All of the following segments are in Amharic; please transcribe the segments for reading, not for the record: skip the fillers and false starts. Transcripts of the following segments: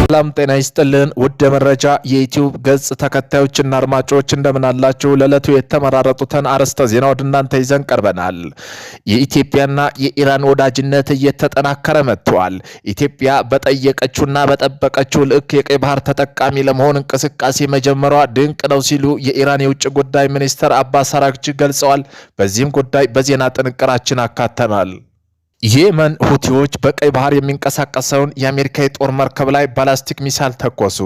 ሰላም ጤና ይስጥልን ውድ መረጃ የዩቲዩብ ገጽ ተከታዮችና አድማጮች እንደምን አላችሁ? ለዕለቱ የተመራረጡትን አርዕስተ ዜና ወደ እናንተ ይዘን ቀርበናል። የኢትዮጵያና የኢራን ወዳጅነት እየተጠናከረ መጥቷል። ኢትዮጵያ በጠየቀችውና በጠበቀችው ልክ የቀይ ባህር ተጠቃሚ ለመሆን እንቅስቃሴ መጀመሯ ድንቅ ነው ሲሉ የኢራን የውጭ ጉዳይ ሚኒስትር አባስ አራግቺ ገልጸዋል። በዚህም ጉዳይ በዜና ጥንቅራችን አካተናል። የየመን ሁቲዎች በቀይ ባህር የሚንቀሳቀሰውን የአሜሪካ የጦር መርከብ ላይ ባላስቲክ ሚሳይል ተኮሱ።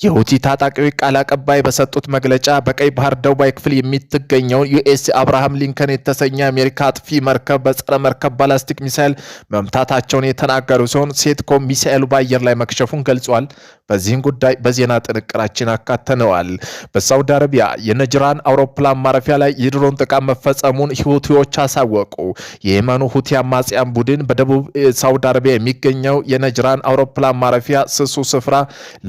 የሁቲ ታጣቂዎች ቃል አቀባይ በሰጡት መግለጫ በቀይ ባህር ደቡባዊ ክፍል የምትገኘውን ዩኤስ አብርሃም ሊንከን የተሰኘ የአሜሪካ አጥፊ መርከብ በጸረ መርከብ ባላስቲክ ሚሳይል መምታታቸውን የተናገሩ ሲሆን ሴትኮም ሚሳይሉ በአየር ላይ መክሸፉን ገልጿል። በዚህም ጉዳይ በዜና ጥንቅራችን አካተነዋል። በሳውዲ አረቢያ የነጅራን አውሮፕላን ማረፊያ ላይ የድሮን ጥቃት መፈጸሙን ሁቲዎች አሳወቁ። የየመኑ ሁቲ አማጽያን ቡድን በደቡብ ሳውዲ አረቢያ የሚገኘው የነጅራን አውሮፕላን ማረፊያ ስሱ ስፍራ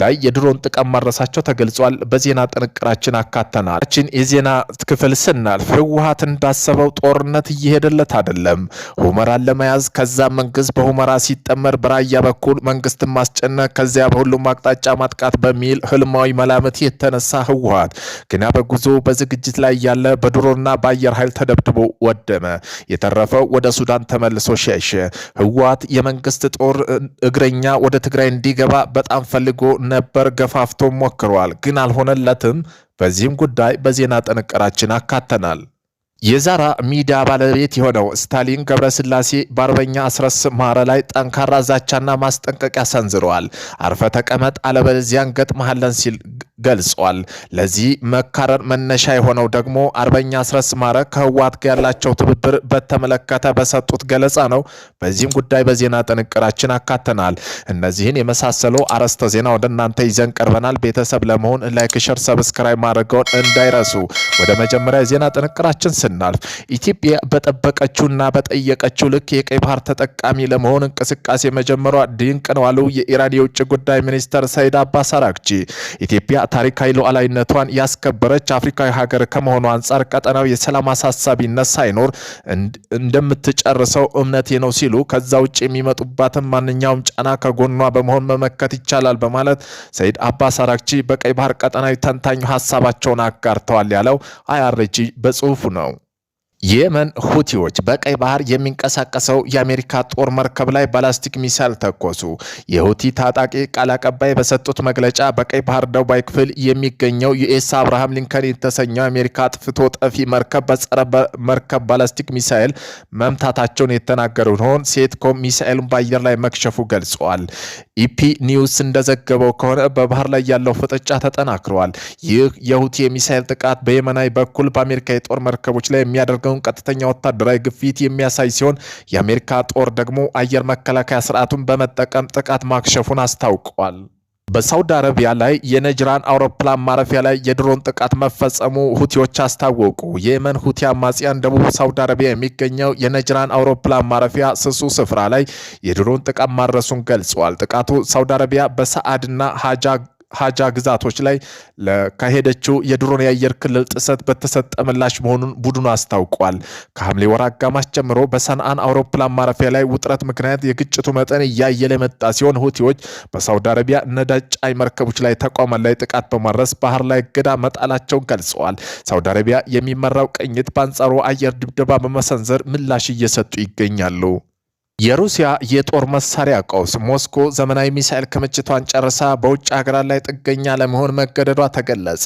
ላይ የድሮን ጥቃት ማድረሳቸው ተገልጿል። በዜና ጥንቅራችን አካተናል። የዜና ክፍል ስናልፍ ህወሓት እንዳሰበው ጦርነት እየሄደለት አይደለም። ሁመራን ለመያዝ ከዛ መንግስት በሁመራ ሲጠመር በራያ በኩል መንግስትን ማስጨነቅ ከዚያ በሁሉም አቅጣጫ ማጥቃት በሚል ህልማዊ መላምት የተነሳ ህወሓት ግና በጉዞ በዝግጅት ላይ ያለ በድሮና በአየር ኃይል ተደብድቦ ወደመ። የተረፈው ወደ ሱዳን ተመልሶ ሸሸ። ህወሓት የመንግስት ጦር እግረኛ ወደ ትግራይ እንዲገባ በጣም ፈልጎ ነበር፣ ገፋፍቶ ሞክሯል፣ ግን አልሆነለትም። በዚህም ጉዳይ በዜና ጥንቅራችን አካተናል። የዛራ ሚዲያ ባለቤት የሆነው ስታሊን ገብረስላሴ በአርበኛ አስረስ ማረ ላይ ጠንካራ ዛቻና ማስጠንቀቂያ ሰንዝረዋል። አርፈ ተቀመጥ አለበለዚያ እንገጥምሃለን ሲል ገልጿል። ለዚህ መካረር መነሻ የሆነው ደግሞ አርበኛ አስረስ ማረ ከህወሓት ጋር ያላቸው ትብብር በተመለከተ በሰጡት ገለጻ ነው። በዚህም ጉዳይ በዜና ጥንቅራችን አካተናል። እነዚህን የመሳሰሉ አርዕስተ ዜና ወደ እናንተ ይዘን ቀርበናል። ቤተሰብ ለመሆን ላይክ፣ ሸር፣ ሰብስክራይብ ማድረግዎን እንዳይረሱ። ወደ መጀመሪያ የዜና ጥንቅራችን ስናልፍ ኢትዮጵያ በጠበቀችውና በጠየቀችው ልክ የቀይ ባህር ተጠቃሚ ለመሆን እንቅስቃሴ መጀመሯ ድንቅ ነው አሉ የኢራን የውጭ ጉዳይ ሚኒስትር ሰይድ አባስ አራግቺ። ኢትዮጵያ ታሪካዊ ሉዓላዊነቷን ያስከበረች አፍሪካዊ ሀገር ከመሆኑ አንጻር ቀጠናው የሰላም አሳሳቢነት ሳይኖር እንደምትጨርሰው እምነቴ ነው ሲሉ ከዛ ውጭ የሚመጡባትን ማንኛውም ጫና ከጎኗ በመሆን መመከት ይቻላል በማለት ሰይድ አባስ አራግቺ በቀይ ባህር ቀጠናዊ ተንታኙ ሀሳባቸውን አጋርተዋል ያለው አይአርጂ በጽሁፉ ነው። የየመን ሁቲዎች በቀይ ባህር የሚንቀሳቀሰው የአሜሪካ ጦር መርከብ ላይ ባላስቲክ ሚሳይል ተኮሱ። የሁቲ ታጣቂ ቃል አቀባይ በሰጡት መግለጫ በቀይ ባህር ደቡባዊ ክፍል የሚገኘው ዩኤስ አብርሃም ሊንከን የተሰኘው የአሜሪካ አጥፍቶ ጠፊ መርከብ በጸረ መርከብ ባላስቲክ ሚሳይል መምታታቸውን የተናገሩ ሲሆን ሴትኮም ሚሳይሉን በአየር ላይ መክሸፉ ገልጸዋል። ኢፒ ኒውስ እንደዘገበው ከሆነ በባህር ላይ ያለው ፍጥጫ ተጠናክሯል። ይህ የሁቲ የሚሳይል ጥቃት በየመናዊ በኩል በአሜሪካ የጦር መርከቦች ላይ የሚያደርገው ቀጥተኛ ወታደራዊ ግፊት የሚያሳይ ሲሆን የአሜሪካ ጦር ደግሞ አየር መከላከያ ስርዓቱን በመጠቀም ጥቃት ማክሸፉን አስታውቋል። በሳውዲ አረቢያ ላይ የነጅራን አውሮፕላን ማረፊያ ላይ የድሮን ጥቃት መፈጸሙ ሁቲዎች አስታወቁ። የየመን ሁቲ አማጽያን ደቡብ ሳውዲ አረቢያ የሚገኘው የነጅራን አውሮፕላን ማረፊያ ስሱ ስፍራ ላይ የድሮን ጥቃት ማድረሱን ገልጿል። ጥቃቱ ሳውዲ አረቢያ በሰዓድና ሀጃ ግዛቶች ላይ ለካሄደችው የድሮን የአየር ክልል ጥሰት በተሰጠ ምላሽ መሆኑን ቡድኑ አስታውቋል። ከሐምሌ ወር አጋማሽ ጀምሮ በሰንዓን አውሮፕላን ማረፊያ ላይ ውጥረት ምክንያት የግጭቱ መጠን እያየለ መጣ ሲሆን ሁቲዎች በሳውዲ አረቢያ ነዳጅ ጫኝ መርከቦች ላይ ተቋማት ላይ ጥቃት በማድረስ ባህር ላይ እገዳ መጣላቸውን ገልጸዋል። ሳውዲ አረቢያ የሚመራው ቅኝት በአንጻሩ አየር ድብደባ በመሰንዘር ምላሽ እየሰጡ ይገኛሉ። የሩሲያ የጦር መሳሪያ ቀውስ ሞስኮ ዘመናዊ ሚሳኤል ክምችቷን ጨርሳ በውጭ ሀገራት ላይ ጥገኛ ለመሆን መገደዷ ተገለጸ።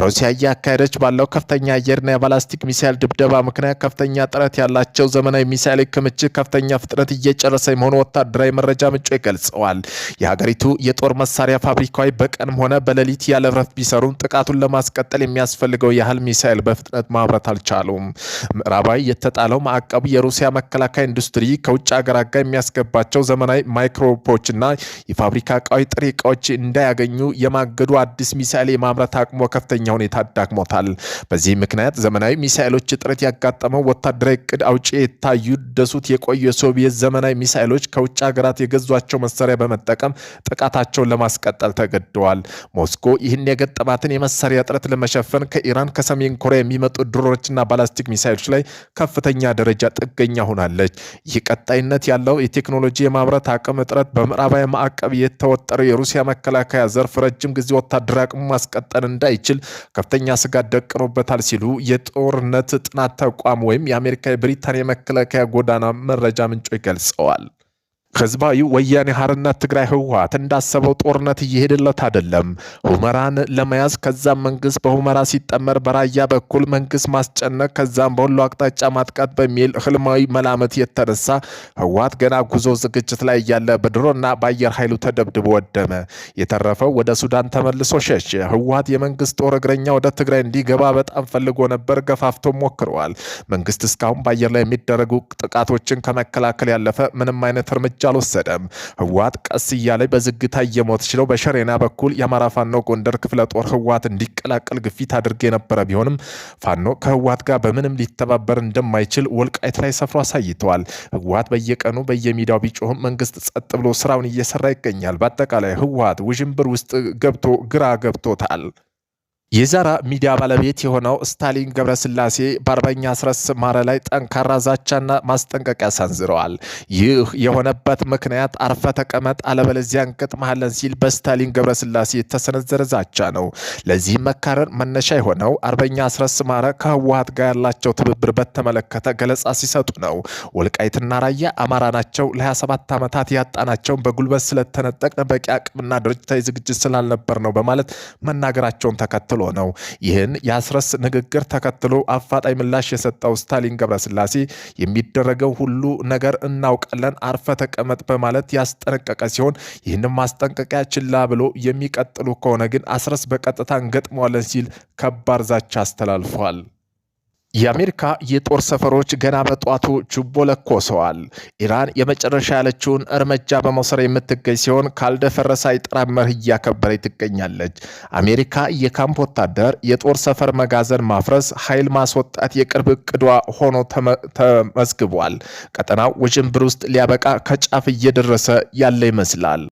ሩሲያ እያካሄደች ባለው ከፍተኛ አየርና የባላስቲክ ሚሳኤል ድብደባ ምክንያት ከፍተኛ ጥረት ያላቸው ዘመናዊ ሚሳኤል ክምችት ከፍተኛ ፍጥነት እየጨረሰ መሆኑ ወታደራዊ መረጃ ምንጮች ገልጸዋል። የሀገሪቱ የጦር መሳሪያ ፋብሪካዎች በቀንም ሆነ በሌሊት ያለ እረፍት ቢሰሩም ጥቃቱን ለማስቀጠል የሚያስፈልገው ያህል ሚሳኤል በፍጥነት ማምረት አልቻሉም። ምዕራባዊ የተጣለው ማዕቀቡ የሩሲያ መከላከያ ኢንዱስትሪ ከውጭ ሀገራት ጋር የሚያስገባቸው ዘመናዊ ማይክሮፖችና የፋብሪካ እቃዎች ጥሬ እቃዎች እንዳያገኙ የማገዱ አዲስ ሚሳኤል የማምረት አቅሞ ከፍተኛ ሁኔታ አዳክሞታል። በዚህ ምክንያት ዘመናዊ ሚሳኤሎች እጥረት ያጋጠመው ወታደራዊ እቅድ አውጪ የታዩ ደሱት የቆዩ የሶቪየት ዘመናዊ ሚሳኤሎች ከውጭ ሀገራት የገዟቸው መሳሪያ በመጠቀም ጥቃታቸውን ለማስቀጠል ተገደዋል። ሞስኮ ይህን የገጠማትን የመሳሪያ እጥረት ለመሸፈን ከኢራን ከሰሜን ኮሪያ የሚመጡ ድሮኖችና ባላስቲክ ሚሳኤሎች ላይ ከፍተኛ ደረጃ ጥገኛ ሆናለች። ይህ ቀጣይ ዘመናዊነት ያለው የቴክኖሎጂ የማምረት አቅም እጥረት፣ በምዕራባዊ ማዕቀብ የተወጠረው የሩሲያ መከላከያ ዘርፍ ረጅም ጊዜ ወታደራዊ አቅሙ ማስቀጠል እንዳይችል ከፍተኛ ስጋት ደቅኖበታል ሲሉ የጦርነት ጥናት ተቋም ወይም የአሜሪካ የብሪታንያ የመከላከያ ጎዳና መረጃ ምንጮች ገልጸዋል። ህዝባዊ ወያኔ ሓርነት ትግራይ ህወሓት እንዳሰበው ጦርነት እየሄደለት አይደለም። ሁመራን ለመያዝ ከዛም መንግስት በሁመራ ሲጠመር በራያ በኩል መንግስት ማስጨነቅ ከዛም በሁሉ አቅጣጫ ማጥቃት በሚል ህልማዊ መላመት የተነሳ ህወሓት ገና ጉዞ ዝግጅት ላይ እያለ በድሮና በአየር ኃይሉ ተደብድቦ ወደመ። የተረፈው ወደ ሱዳን ተመልሶ ሸሸ። ህወሓት የመንግስት ጦር እግረኛ ወደ ትግራይ እንዲገባ በጣም ፈልጎ ነበር፣ ገፋፍቶ ሞክረዋል። መንግስት እስካሁን በአየር ላይ የሚደረጉ ጥቃቶችን ከመከላከል ያለፈ ምንም አይነት እርምጃ አልወሰደም። ህወሓት ቀስ እያለ በዝግታ እየሞተች ነው። በሸሬና በኩል የአማራ ፋኖ ጎንደር ክፍለ ጦር ህወሓት እንዲቀላቀል ግፊት አድርጌ የነበረ ቢሆንም ፋኖ ከህወሓት ጋር በምንም ሊተባበር እንደማይችል ወልቃይት ላይ ሰፍሮ አሳይተዋል። ህወሓት በየቀኑ በየሚዲያው ቢጮህም መንግስት ጸጥ ብሎ ስራውን እየሰራ ይገኛል። በአጠቃላይ ህወሓት ውዥንብር ውስጥ ገብቶ ግራ ገብቶታል። የዛራ ሚዲያ ባለቤት የሆነው ስታሊን ገብረስላሴ በአርበኛ አስረስ ማረ ላይ ጠንካራ ዛቻና ማስጠንቀቂያ ሰንዝረዋል። ይህ የሆነበት ምክንያት አርፈ ተቀመጥ አለበለዚያ እንቅጥምሃለን ሲል በስታሊን ገብረስላሴ የተሰነዘረ ዛቻ ነው። ለዚህ መካረር መነሻ የሆነው አርበኛ አስረስ ማረ ከህወሓት ጋር ያላቸው ትብብር በተመለከተ ገለጻ ሲሰጡ ነው። ወልቃይትና ራያ አማራ ናቸው፣ ለ27 ዓመታት ያጣናቸውን በጉልበት ስለተነጠቅን በቂ አቅምና ድርጅታዊ ዝግጅት ስላልነበር ነው በማለት መናገራቸውን ተከትሎ ነው። ይህን የአስረስ ንግግር ተከትሎ አፋጣኝ ምላሽ የሰጠው ስታሊን ገብረስላሴ የሚደረገው ሁሉ ነገር እናውቃለን፣ አርፈ ተቀመጥ በማለት ያስጠነቀቀ ሲሆን ይህንም ማስጠንቀቂያ ችላ ብሎ የሚቀጥሉ ከሆነ ግን አስረስ በቀጥታ እንገጥመዋለን ሲል ከባድ ዛቻ አስተላልፏል። የአሜሪካ የጦር ሰፈሮች ገና በጧቱ ችቦ ለኮሰዋል። ኢራን የመጨረሻ ያለችውን እርምጃ በመውሰድ የምትገኝ ሲሆን ካልደፈረሰ አይጠራም መርህ እያከበረች ትገኛለች። አሜሪካ የካምፕ ወታደር፣ የጦር ሰፈር መጋዘን ማፍረስ፣ ኃይል ማስወጣት የቅርብ እቅዷ ሆኖ ተመዝግቧል። ቀጠናው ውዥንብር ውስጥ ሊያበቃ ከጫፍ እየደረሰ ያለ ይመስላል።